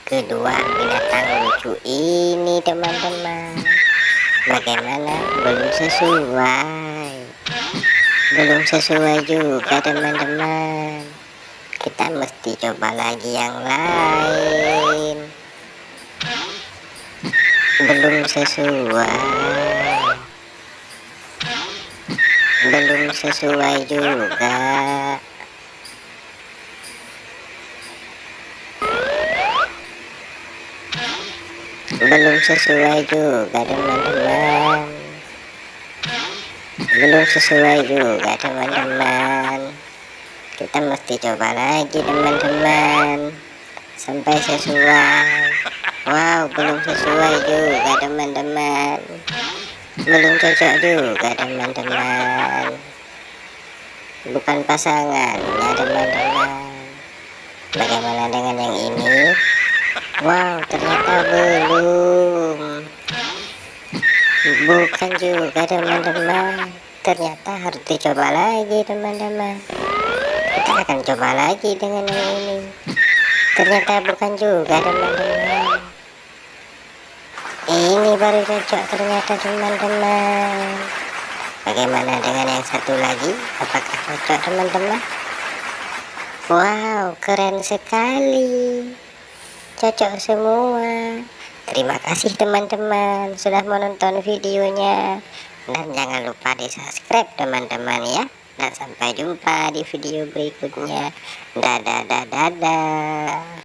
kedua binatang lucu ini teman-teman. Bagaimana? Belum sesuai juga teman-teman. Kita mesti coba lagi yang lain. Belum sesuai juga. Belum sesuai juga teman-teman. Kita mesti coba lagi teman-teman sampai sesuai. Wow, belum sesuai juga teman-teman. Belum cocok juga teman-teman. Bukan pasangannya teman-teman. Bagaimana dengan yang ini? Wow, ternyata belum. Bukan juga teman-teman. Ternyata harus dicoba lagi teman-teman. Kita akan coba lagi dengan yang ini. Ternyata bukan juga teman-teman. Ini baru cocok ternyata teman-teman. Bagaimana dengan yang satu lagi? Apakah cocok teman-teman? Wow, keren sekali. Cocok semua. Terima kasih teman-teman sudah menonton videonya. Dan jangan lupa di subscribe teman-teman ya. Dan sampai jumpa di video berikutnya. Dadah.